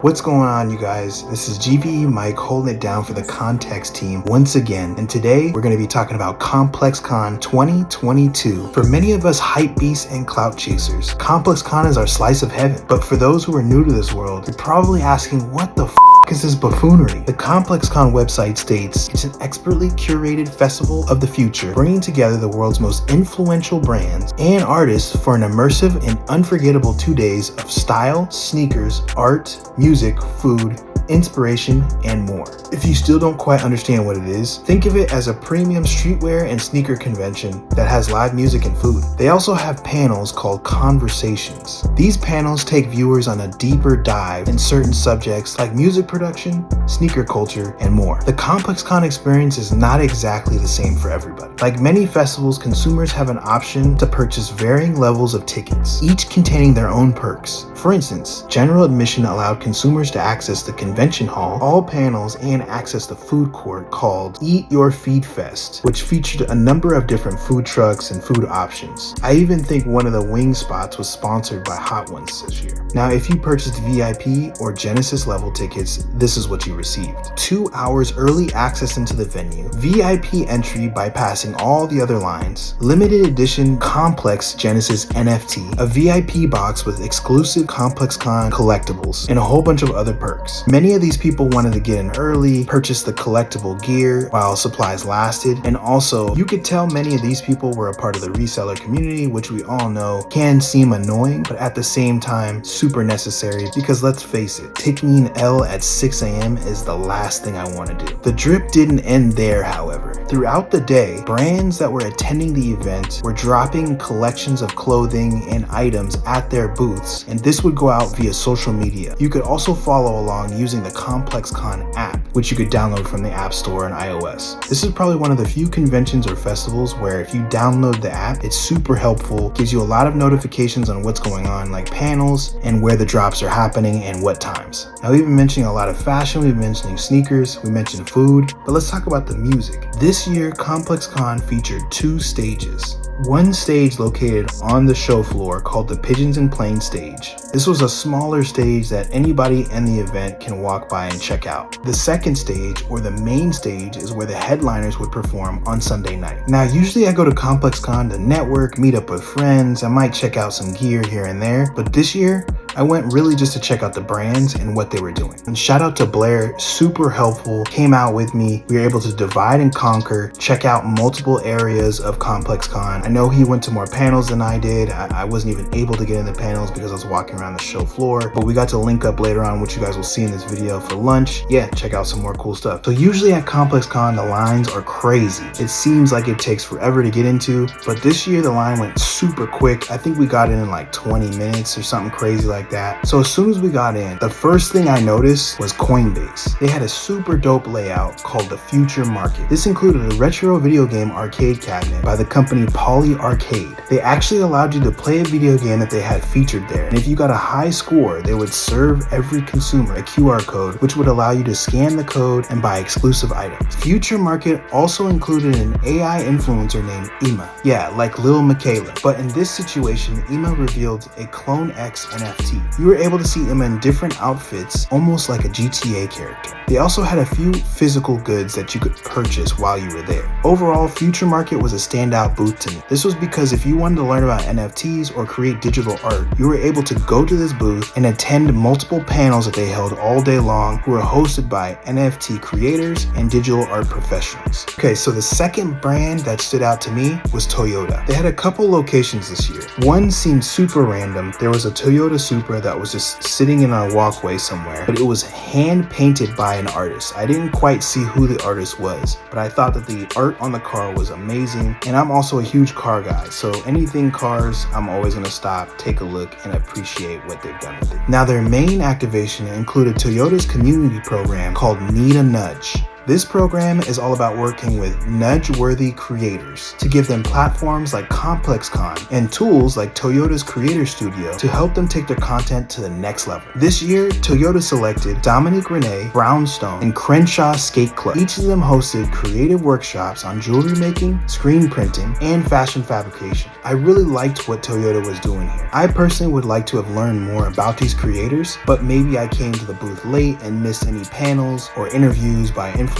What's going on, you guys? This is GVE Mike holding it down for the Context team once again, and today we're going to be talking about Complexcon 2022. For many of us hype beasts and clout chasers, Complexcon is our slice of heaven, but for those who are new to this world, you're probably asking, what the is this buffoonery? The Complexcon website states it's an expertly curated festival of the future, bringing together the world's most influential brands and artists for an immersive and unforgettable 2 days of style, sneakers, art, music, food, inspiration, and more. If you still don't quite understand what it is, think of it as a premium streetwear and sneaker convention that has live music and food. They also have panels called conversations. These panels take viewers on a deeper dive in certain subjects like music production, sneaker culture, and more. The Complexcon experience is not exactly the same for everybody. Like many festivals, consumers have an option to purchase varying levels of tickets, each containing their own perks. For instance, general admission allowed consumers to access the convention hall, all panels, and access the food court called Eat Your Feed Fest, which featured a number of different food trucks and food options. I even think one of the wing spots was sponsored by Hot Ones this year. Now, if you purchased VIP or Genesis level tickets, this is what you received. 2 hours early access into the venue, VIP entry bypassing all the other lines, limited edition Complex Genesis NFT, a VIP box with exclusive Complexcon collectibles, and a whole bunch of other perks. Many of these people wanted to get in early, purchase the collectible gear while supplies lasted, and also you could tell many of these people were a part of the reseller community, which we all know can seem annoying, but at the same time super necessary, because let's face it, taking an L at 6 a.m. is the last thing I want to do. The drip didn't end there, however. Throughout the day, brands that were attending the event were dropping collections of clothing and items at their booths, and this would go out via social media. You could also follow along using the Complexcon app, which you could download from the App Store on iOS. This is probably one of the few conventions or festivals where if you download the app, it's super helpful, gives you a lot of notifications on what's going on, like panels and where the drops are happening and what times. Now, we've been mentioning a lot of fashion, we've been mentioning sneakers, we mentioned food, but let's talk about the music. This year, Complexcon featured 2 stages. One stage located on the show floor called the Pigeons and Planes stage. This was a smaller stage that anybody in the event can walk by and check out. The second stage, or the main stage, is where the headliners would perform on Sunday night. Now, usually I go to Complexcon to network, meet up with friends, I might check out some gear here and there, but this year, I went really just to check out the brands and what they were doing. And shout out to Blair, super helpful, came out with me. We were able to divide and conquer, check out multiple areas of Complexcon. I know he went to more panels than I did. I wasn't even able to get in the panels because I was walking around the show floor, but we got to link up later on, which you guys will see in this video, for lunch. Yeah, check out some more cool stuff. So usually at Complexcon, the lines are crazy. It seems like it takes forever to get into, but this year the line went super quick. I think we got in like 20 minutes or something crazy like that. So as soon as we got in, the first thing I noticed was Coinbase. They had a super dope layout called the Future Market. This included a retro video game arcade cabinet by the company Poly Arcade. They actually allowed you to play a video game that they had featured there, and if you got a high score, they would serve every consumer a QR code, which would allow you to scan the code and buy exclusive items. Future Market also included an AI influencer named Ima. Yeah, like Lil Michaela. But in this situation, Ima revealed a Clone X NFT. You were able to see Ima in different outfits, almost like a GTA character. They also had a few physical goods that you could purchase while you were there. Overall, Future Market was a standout booth to me. This was because if you wanted to learn about NFTs or create digital art, you were able to go to this booth and attend multiple panels that they held all day long, who were hosted by NFT creators and digital art professionals. Okay, so the second brand that stood out to me was Toyota. They had a couple locations this year. One seemed super random. There was a Toyota Supra that was just sitting in a walkway somewhere, but it was hand painted by an artist. I didn't quite see who the artist was, but I thought that the art on the car was amazing, and I'm also a huge car guy, so anything cars, I'm always going to stop, take a look, and appreciate what they've done with it. Now, their main activation included Toyota's community program called Need a Nudge. This program is all about working with nudge-worthy creators to give them platforms like Complexcon and tools like Toyota's Creator Studio to help them take their content to the next level. This year, Toyota selected Dominique Renee, Brownstone, and Crenshaw Skate Club. Each of them hosted creative workshops on jewelry making, screen printing, and fashion fabrication. I really liked what Toyota was doing here. I personally would like to have learned more about these creators, but maybe I came to the booth late and missed any panels or interviews by influencers.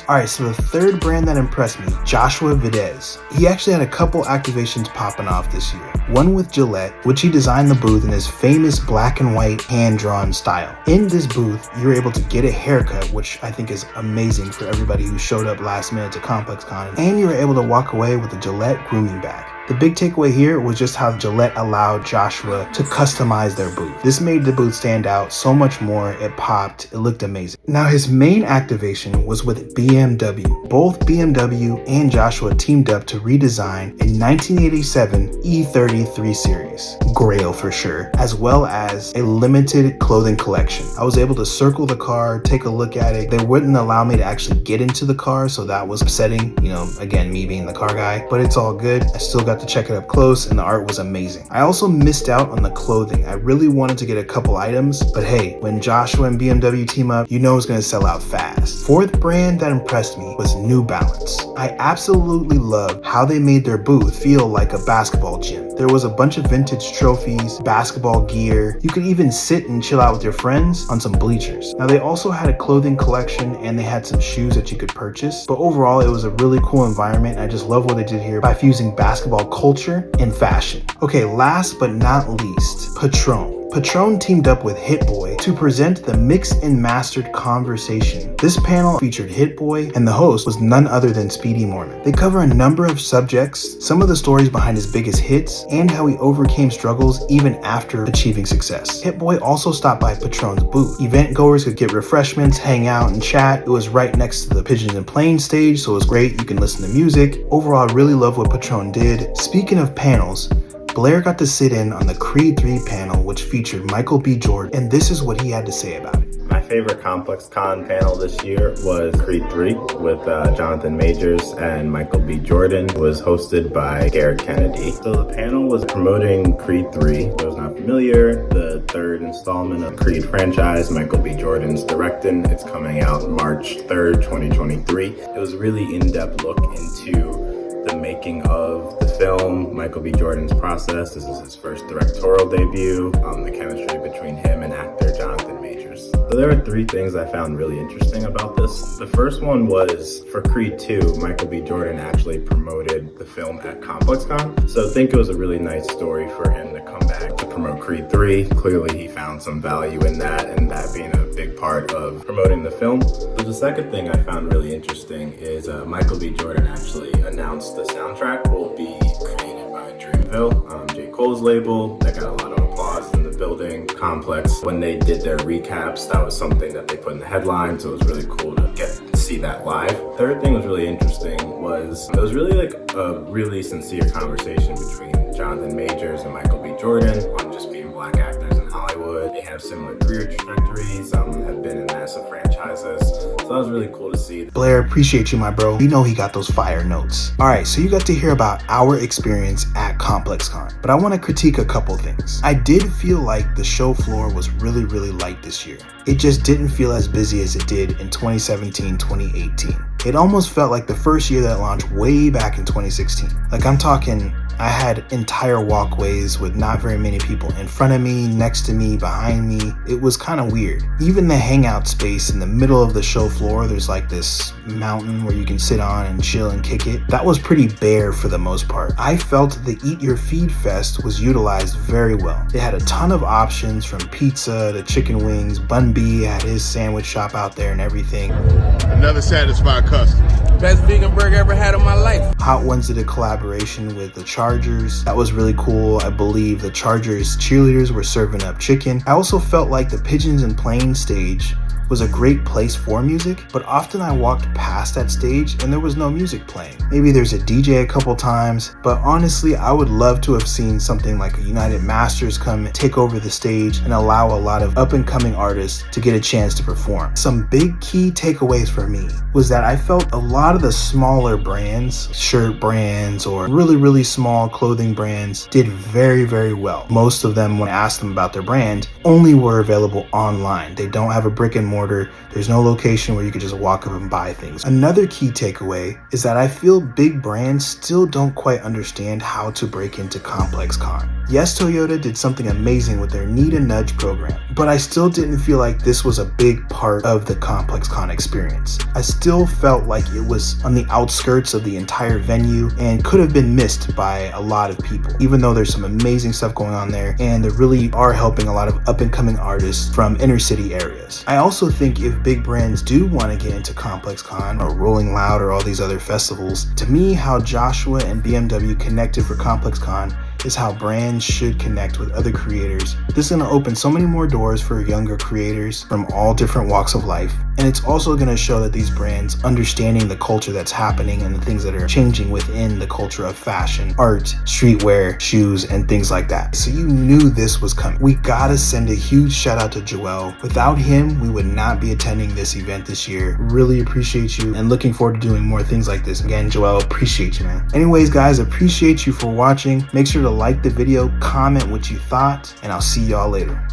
Alright, so the third brand that impressed me, Joshua Videz. He actually had a couple activations popping off this year. One with Gillette, which he designed the booth in his famous black and white hand-drawn style. In this booth, you're able to get a haircut, which I think is amazing for everybody who showed up last minute to Complexcon, and you were able to walk away with a Gillette grooming bag. The big takeaway here was just how Gillette allowed Joshua to customize their booth. This made the booth stand out so much more. It popped. It looked amazing. Now his main activation was with BMW. Both BMW and Joshua teamed up to redesign a 1987 E33 series, Grail for sure, as well as a limited clothing collection. I was able to circle the car, take a look at it. They wouldn't allow me to actually get into the car, so that was upsetting. You know, again, me being the car guy, but it's all good. I still got to check it up close and the art was amazing. I also missed out on the clothing. I really wanted to get a couple items, but hey, when Joshua and BMW team up, you know it's gonna sell out fast. Fourth brand that impressed me was New Balance. I absolutely loved how they made their booth feel like a basketball gym. There was a bunch of vintage trophies, basketball gear. You could even sit and chill out with your friends on some bleachers. Now they also had a clothing collection and they had some shoes that you could purchase, but overall it was a really cool environment. I just love what they did here by fusing basketball culture and fashion. Okay, last but not least, Patron. Patron teamed up with Hit Boy to present the Mixed and Mastered Conversation. This panel featured Hit Boy and the host was none other than Speedy Mormon. They cover a number of subjects, some of the stories behind his biggest hits, and how he overcame struggles even after achieving success. Hit Boy also stopped by Patron's booth. Event goers could get refreshments, hang out, and chat. It was right next to the Pigeons and Planes stage, so it was great. You can listen to music. Overall, I really love what Patron did. Speaking of panels, Blair got to sit in on the Creed 3 panel, which featured Michael B. Jordan, and this is what he had to say about it. My favorite Complexcon panel this year was Creed 3 with Jonathan Majors and Michael B. Jordan. It was hosted by Garrett Kennedy. So the panel was promoting Creed 3. For those not familiar, the third installment of Creed franchise, Michael B. Jordan's directing. It's coming out March 3rd, 2023. It was a really in-depth look into the making of the film, Michael B. Jordan's process. This is his first directorial debut, the chemistry between him and actor Jonathan Majors. So there are three things I found really interesting about this. The first one was for Creed 2, Michael B. Jordan actually promoted the film at Complexcon. So I think it was a really nice story for him to come back to promote Creed 3. Clearly he found some value in that, and that being a big part of promoting the film. But the second thing I found really interesting is Michael B. Jordan actually announced the soundtrack will be created by Dreamville, J. Cole's label. That got a lot of applause in the building complex. When they did their recaps, that was something that they put in the headline, so it was really cool to get to see that live. Third thing was really interesting was it was really like a really sincere conversation between Jonathan Majors and Michael B. Jordan on just being black actors in Hollywood. They have similar career trajectories, have been in massive franchises. So that was really cool to see. Blair, appreciate you, my bro. You know he got those fire notes. Alright, so you got to hear about our experience at Complexcon, but I want to critique a couple things. I did feel like the show floor was really light this year. It just didn't feel as busy as it did in 2017, 2018. It almost felt like the first year that launched way back in 2016. Like I'm talking, I had entire walkways with not very many people in front of me, next to me, behind me. It was kind of weird. Even the hangout space in the middle of the show floor, there's like this mountain where you can sit on and chill and kick it. That was pretty bare for the most part. I felt the Eat Your Feed Fest was utilized very well. They had a ton of options from pizza to chicken wings. Bun B had his sandwich shop out there and everything. Another satisfied customer. Best vegan burger I ever had in my life. Hot Ones did a collaboration with the Chargers. That was really cool. I believe the Chargers cheerleaders were serving up chicken. I also felt like the Pigeons and Planes stage was a great place for music, but often I walked past that stage and there was no music playing. Maybe there's a DJ a couple times, but honestly, I would love to have seen something like a United Masters come take over the stage and allow a lot of up and coming artists to get a chance to perform. Some big key takeaways for me was that I felt a lot of the smaller brands, shirt brands or really small clothing brands, did very well. Most of them, when I asked them about their brand, only were available online. They don't have a brick and mortar. There's no location where you could just walk up and buy things. Another key takeaway is that I feel big brands still don't quite understand how to break into Complexcon. Yes, Toyota did something amazing with their Need a Nudge program, but I still didn't feel like this was a big part of the Complexcon experience. I still felt like it was on the outskirts of the entire venue and could have been missed by a lot of people, even though there's some amazing stuff going on there and they really are helping a lot of up and coming artists from inner city areas. I also think if big brands do want to get into Complexcon or Rolling Loud or all these other festivals, to me, how Joshua and BMW connected for Complexcon is how brands should connect with other creators. This is going to open so many more doors for younger creators from all different walks of life. And it's also going to show that these brands understanding the culture that's happening and the things that are changing within the culture of fashion, art, streetwear, shoes, and things like that. So you knew this was coming. We gotta send a huge shout out to Joel. Without him, we would not be attending this event this year. Really appreciate you and looking forward to doing more things like this. Again, Joel, appreciate you, man. Anyways, guys, appreciate you for watching. Make sure to like the video, comment what you thought, and I'll see y'all later.